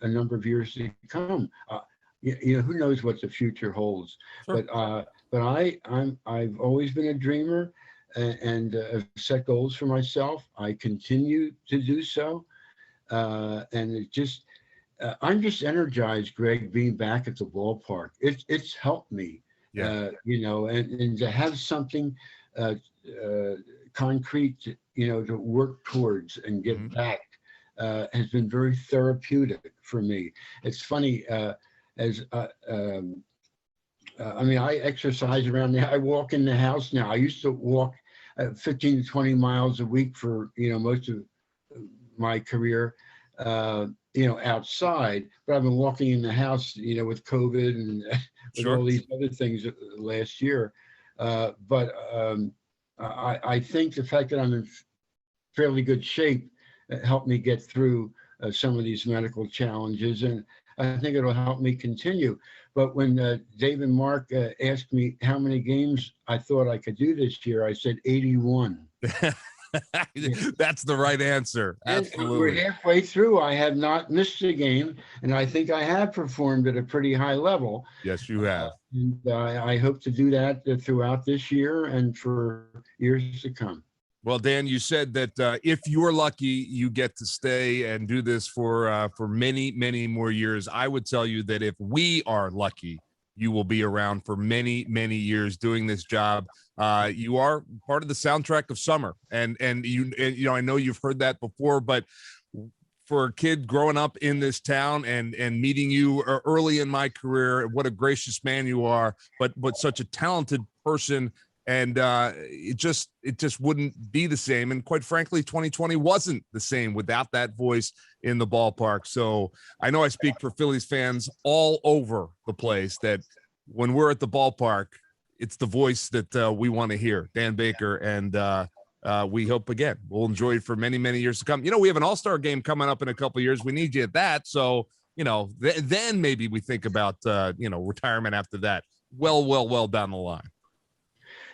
a number of years to come. Who knows what the future holds? Sure. But I've always been a dreamer, and have set goals for myself. I continue to do so, and it just I'm just energized, Greg, being back at the ballpark. It's helped me, and to have something concrete, to work towards and get back has been very therapeutic for me. It's funny, I exercise around there. I walk in the house now. I used to walk 15 to 20 miles a week for, most of my career, outside, but I've been walking in the house, with COVID and with all these other things last year. But I think the fact that I'm in fairly good shape helped me get through some of these medical challenges, and I think it'll help me continue. But when Dave and Mark asked me how many games I thought I could do this year, I said 81. That's the right answer. And Absolutely. we're halfway through. I have not missed a game, and I think I have performed at a pretty high level. Yes, you have. And I hope to do that throughout this year and for years to come. Well, Dan, you said that if you're lucky, you get to stay and do this for many, many more years. I would tell you that if we are lucky, you will be around for many, many years doing this job. You are part of the soundtrack of summer, and you know, I know you've heard that before, but for a kid growing up in this town and meeting you early in my career, what a gracious man you are, but such a talented person. And it just wouldn't be the same. And quite frankly, 2020 wasn't the same without that voice in the ballpark. So I know I speak for Phillies fans all over the place that when we're at the ballpark, it's the voice that we want to hear, Dan Baker. And we hope, again, we'll enjoy it for many, many years to come. You know, we have an all-star game coming up in a couple of years. We need you at that. So, you know, then maybe we think about, retirement after that. Well down the line.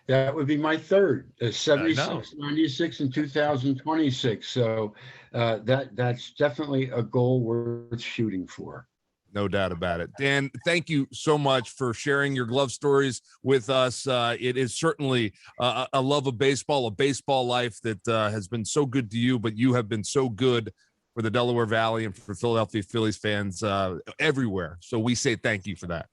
That would be my third, 76, 96, and 2026. So that's definitely a goal worth shooting for. No doubt about it. Dan, thank you so much for sharing your glove stories with us. It is certainly a love of baseball, a baseball life that has been so good to you, but you have been so good for the Delaware Valley and for Philadelphia Phillies fans everywhere. So we say thank you for that.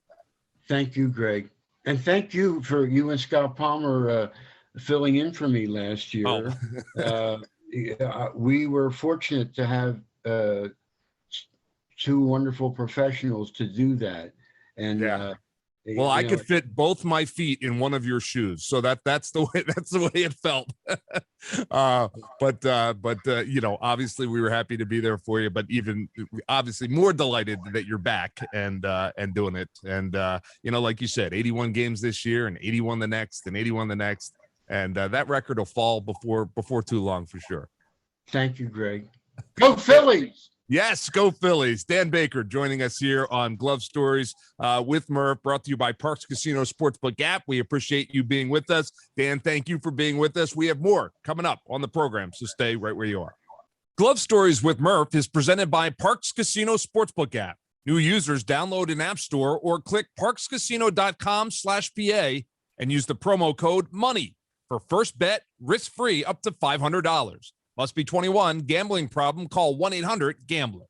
Thank you, Greg. And thank you for you and Scott Palmer filling in for me last year. We were fortunate to have two wonderful professionals to do that. And well, I could fit both my feet in one of your shoes, so that's the way it felt. But you know, obviously we were happy to be there for you, but even obviously more delighted that you're back and doing it. And you know, like you said, 81 games this year and 81 the next and 81 the next, and that record will fall before too long for sure. Thank you, Greg. Go Phillies! Yes, go Phillies. Dan Baker joining us here on Glove Stories with Murph, brought to you by Parks Casino Sportsbook app. We appreciate you being with us. Dan, thank you for being with us. We have more coming up on the program, so stay right where you are. Glove Stories with Murph is presented by Parks Casino Sportsbook app. New users download an app store or click parkscasino.com/PA and use the promo code MONEY for first bet risk-free up to $500. Must be 21. Gambling problem? Call 1-800-GAMBLER.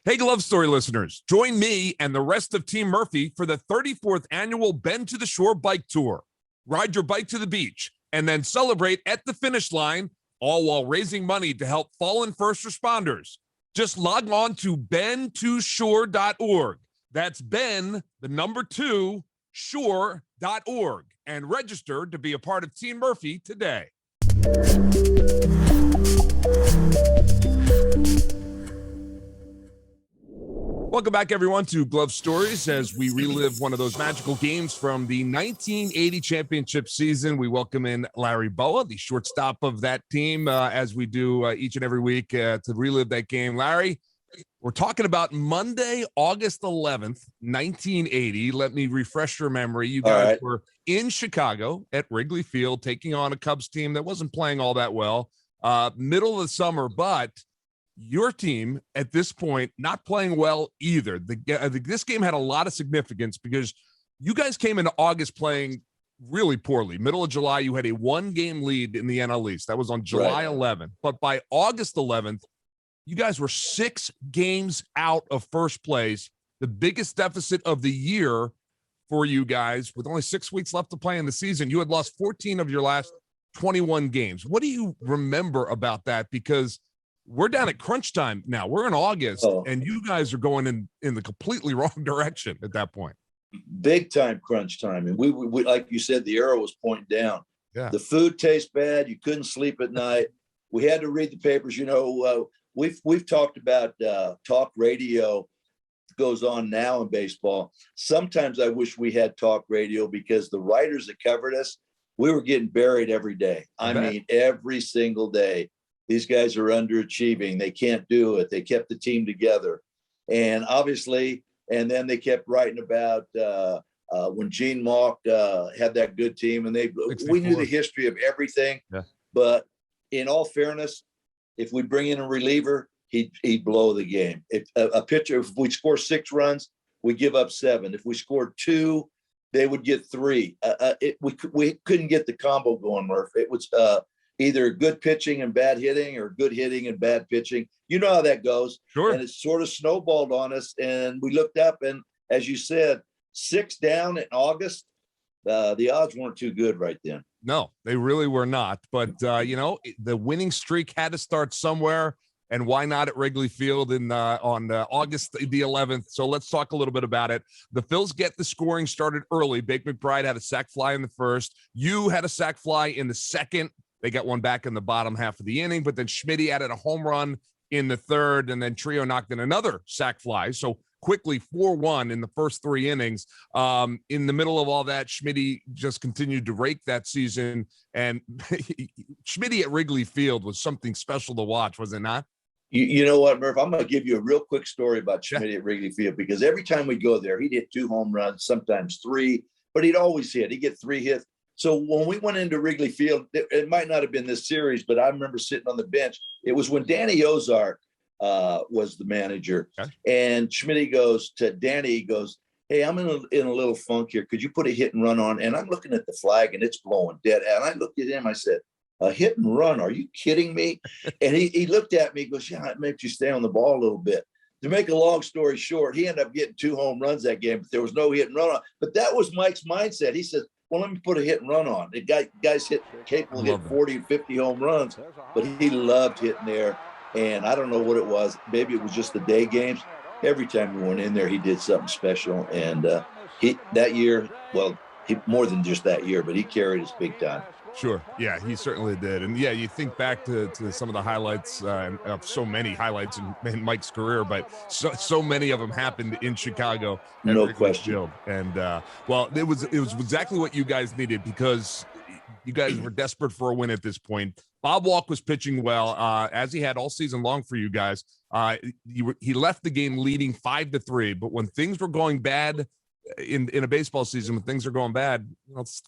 Hey, Glove Story listeners, join me and the rest of Team Murphy for the 34th annual Bend to the Shore Bike Tour. Ride your bike to the beach and then celebrate at the finish line, all while raising money to help fallen first responders. Just log on to bend2shore.org. That's Ben, the number 2, shore.org, and register to be a part of Team Murphy today. Welcome back, everyone, to Glove Stories as we relive one of those magical games from the 1980 championship season. We welcome in Larry Bowa, the shortstop of that team, as we do each and every week to relive that game. Larry, we're talking about Monday, August 11th, 1980. Let me refresh your memory. You guys were in Chicago at Wrigley Field taking on a Cubs team that wasn't playing all that well. Middle of the summer, but your team at this point not playing well either. This game had a lot of significance because you guys came into August playing really poorly. Middle of July, you had a 1-game lead in the NL East. That was on July 11th. But by August 11th, you guys were 6 games out of first place, the biggest deficit of the year for you guys with only 6 weeks left to play in the season. You had lost 14 of your last 21 games. What do you remember about that? Because we're down at crunch time now. We're in August, and you guys are going in the completely wrong direction at that point. Big time crunch time. And we like you said, the arrow was pointing down. Yeah. The food tastes bad. You couldn't sleep at night. We had to read the papers. You know, we've talked about talk radio goes on now in baseball. Sometimes I wish we had talk radio because the writers that covered us, we were getting buried every day. I mean, every single day. These guys are underachieving. They can't do it. They kept the team together. And obviously, and then they kept writing about when Gene Mauch had that good team. And we knew the history of everything. Yeah. But in all fairness, if we bring in a reliever, he'd blow the game. If a pitcher, if we score 6 runs, we give up 7. If we scored 2, they would get 3. We couldn't get the combo going, Murph. It was either good pitching and bad hitting, or good hitting and bad pitching. You know how that goes. Sure. And it sort of snowballed on us. And we looked up, and as you said, 6 down in August. The odds weren't too good right then. No, they really were not. But, the winning streak had to start somewhere. And why not at Wrigley Field on August the 11th? So let's talk a little bit about it. The Phils get the scoring started early. Bake McBride had a sac fly in the first. You had a sac fly in the second. They got one back in the bottom half of the inning. But then Schmitty added a home run in the third. And then Trio knocked in another sac fly. So quickly 4-1 in the first 3 innings. In the middle of all that, Schmitty just continued to rake that season. And Schmitty at Wrigley Field was something special to watch, was it not? You know what, Murph? I'm going to give you a real quick story about Schmitty at Wrigley Field, because every time we go there, he'd hit 2 home runs, sometimes 3, but he'd always hit. He'd get 3 hits. So when we went into Wrigley Field, it might not have been this series, but I remember sitting on the bench. It was when Danny Ozark was the manager. Okay. And Schmitty goes to Danny, he goes, "Hey, I'm in a little funk here. Could you put a hit and run on?" And I'm looking at the flag, and it's blowing dead. And I looked at him, I said, "A hit and run? Are you kidding me?" And he looked at me, goes, "Yeah, it makes you stay on the ball a little bit." To make a long story short, he ended up getting 2 home runs that game, but there was no hit and run on. But that was Mike's mindset. He said, "Well, let me put a hit and run on." The guys capable of hitting 40 and 50 home runs, but he loved hitting there. And I don't know what it was. Maybe it was just the day games. Every time we went in there, he did something special. And that year, well, more than just that year, but he carried us big time. Sure. Yeah, he certainly did. And yeah, you think back to some of the highlights of so many highlights in Mike's career, but so many of them happened in Chicago. No question. Field. And well, it was exactly what you guys needed, because you guys were desperate for a win at this point. Bob Walk was pitching well, as he had all season long for you guys. He left the game leading 5-3, but when things were going bad in a baseball season, when things are going bad,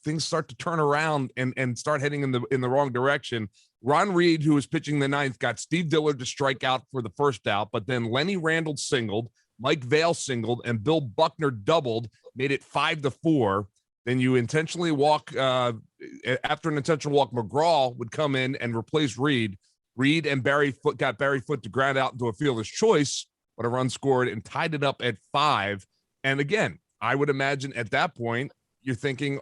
things start to turn around and start heading in the wrong direction. Ron Reed, who was pitching the 9th, got Steve Dillard to strike out for the first out, but then Lenny Randall singled, Mike Vail singled, and Bill Buckner doubled, made it 5-4. Then you intentionally walk, after an intentional walk, McGraw would come in and replace Reed. Reed and Barry Foote got Barry Foote to ground out into a fielder's choice, but a run scored and tied it up at 5. And again, I would imagine at that point, you're thinking,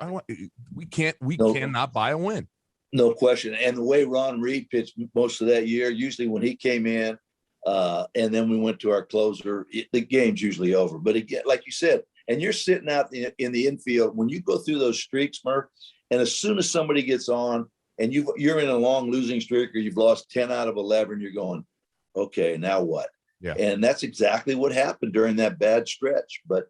we cannot buy a win. No question. And the way Ron Reed pitched most of that year, usually when he came in, and then we went to our closer, the game's usually over. But again, like you said, and you're sitting out in the infield, when you go through those streaks, Murph, and as soon as somebody gets on and you're in a long losing streak, or you've lost 10 out of 11, you're going, okay, now what? Yeah. And that's exactly what happened during that bad stretch. But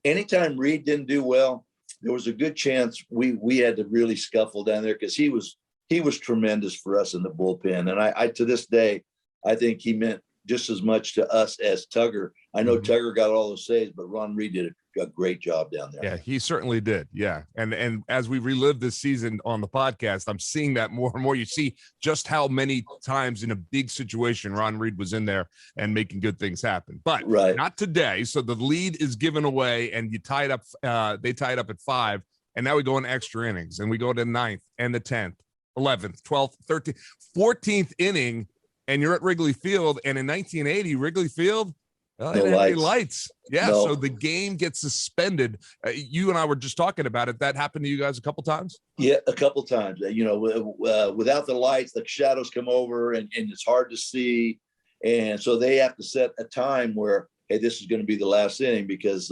anytime Reed didn't do well, there was a good chance we had to really scuffle down there, because he was tremendous for us in the bullpen. And I to this day, I think he meant just as much to us as Tugger. I know Tugger got all those saves, but Ron Reed did a great job down there. Yeah, he certainly did. Yeah. And as we relive this season on the podcast, I'm seeing that more and more. You see just how many times in a big situation Ron Reed was in there and making good things happen. But not today. So the lead is given away, and you tie it up. They tie it up at 5. And now we go in extra innings, and we go to 9th and the 10th, 11th, 12th, 13th, 14th inning. And you're at Wrigley Field, and in 1980, Wrigley Field, no didn't have any lights. lights. Yeah, No. so the game gets suspended. You and I were just talking about it. That happened to you guys a couple times? Yeah, a couple times. Without the lights, the shadows come over, and it's hard to see. And so they have to set a time where, hey, this is going to be the last inning, because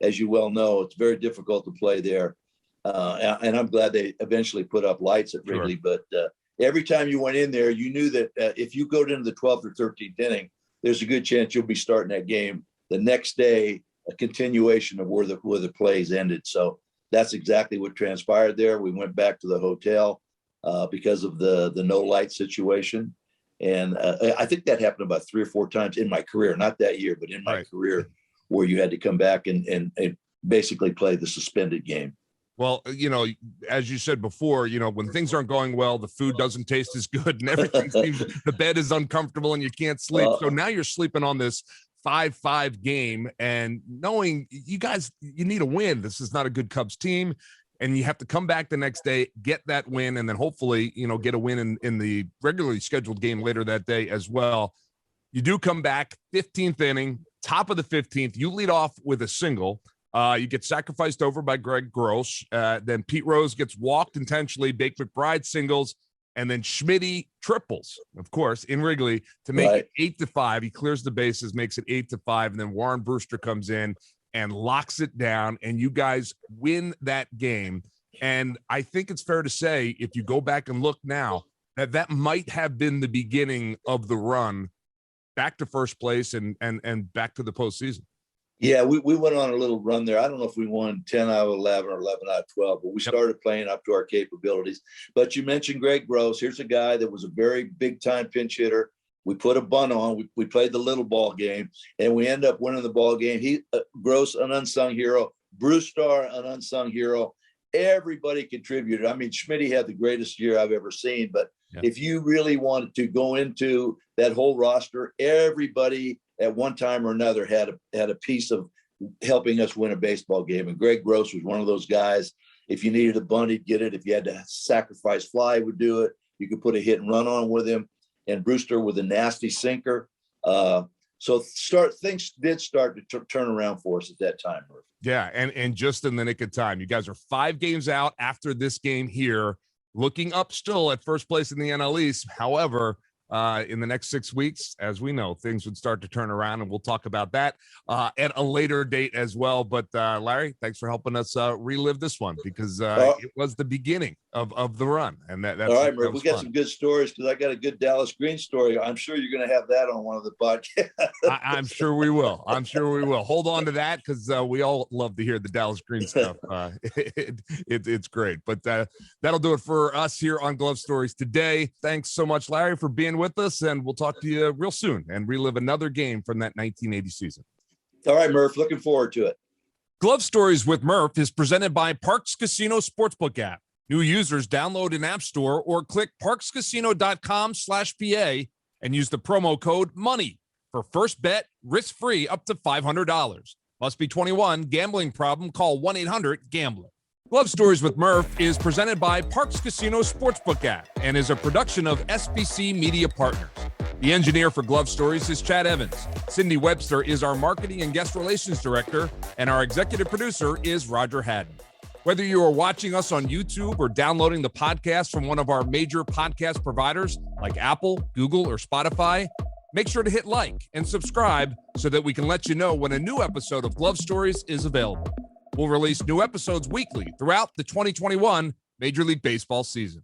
as you well know, it's very difficult to play there. And I'm glad they eventually put up lights at Wrigley. Sure. But every time you went in there, you knew that if you go into the 12th or 13th inning, there's a good chance you'll be starting that game the next day, a continuation of where the plays ended. So that's exactly what transpired there. We went back to the hotel because of the no light situation. And I think that happened about 3 or 4 times in my career, not that year, but in my career, where you had to come back and basically play the suspended game. Well, as you said before, when things aren't going well, the food doesn't taste as good and everything seems, the bed is uncomfortable and you can't sleep. So now you're sleeping on this 5-5 game and knowing you guys, you need a win. This is not a good Cubs team. And you have to come back the next day, get that win, and then hopefully, get a win in the regularly scheduled game later that day as well. You do come back, 15th inning, top of the 15th. You lead off with a single. You get sacrificed over by Greg Gross. Then Pete Rose gets walked intentionally. Bake McBride singles. And then Schmitty triples, of course, in Wrigley to make it 8-5. He clears the bases, makes it 8-5. And then Warren Brewster comes in and locks it down, and you guys win that game. And I think it's fair to say, if you go back and look now, that might have been the beginning of the run back to first place and back to the postseason. Yeah, we went on a little run there. I don't know if we won 10 out of 11 or 11 out of 12, but we started playing up to our capabilities. But you mentioned Greg Gross. Here's a guy that was a very big-time pinch hitter. We put a bunt on. We played the little ball game, and we end up winning the ball game. He Gross, an unsung hero. Brewster, an unsung hero. Everybody contributed. I mean, Schmitty had the greatest year I've ever seen. But if you really wanted to go into that whole roster, everybody at one time or another had a piece of helping us win a baseball game. And Greg Gross was one of those guys. If you needed a bunt, he'd get it. If you had to sacrifice fly, he would do it. You could put a hit and run on with him. And Brewster with a nasty sinker. So things did start to turn around for us at that time, Murph. Yeah, and just in the nick of time. You guys are 5 games out after this game here, looking up still at first place in the NL East. However, in the next 6 weeks, as we know, things would start to turn around, and we'll talk about that at a later date as well. But Larry, thanks for helping us relive this one, because it was the beginning of the run. And that's all right, Murph. We got some good stories, because I got a good Dallas Green story. I'm sure you're going to have that on one of the podcasts. I'm sure we will. Hold on to that, because we all love to hear the Dallas Green stuff. It's great. But that'll do it for us here on Glove Stories today. Thanks so much, Larry, for being with us, and we'll talk to you real soon and relive another game from that 1980 season. All right, Murph. Looking forward to it. Glove Stories with Murph is presented by Parks Casino Sportsbook app. New users download an app store or click parkscasino.com/PA and use the promo code MONEY for first bet risk-free up to $500. Must be 21. Gambling problem? Call 1-800-GAMBLER. Glove Stories with Murph is presented by Parks Casino Sportsbook app and is a production of SBC Media Partners. The engineer for Glove Stories is Chad Evans. Cindy Webster is our marketing and guest relations director, and our executive producer is Roger Haddon. Whether you are watching us on YouTube or downloading the podcast from one of our major podcast providers like Apple, Google, or Spotify, make sure to hit like and subscribe so that we can let you know when a new episode of Glove Stories is available. We'll release new episodes weekly throughout the 2021 Major League Baseball season.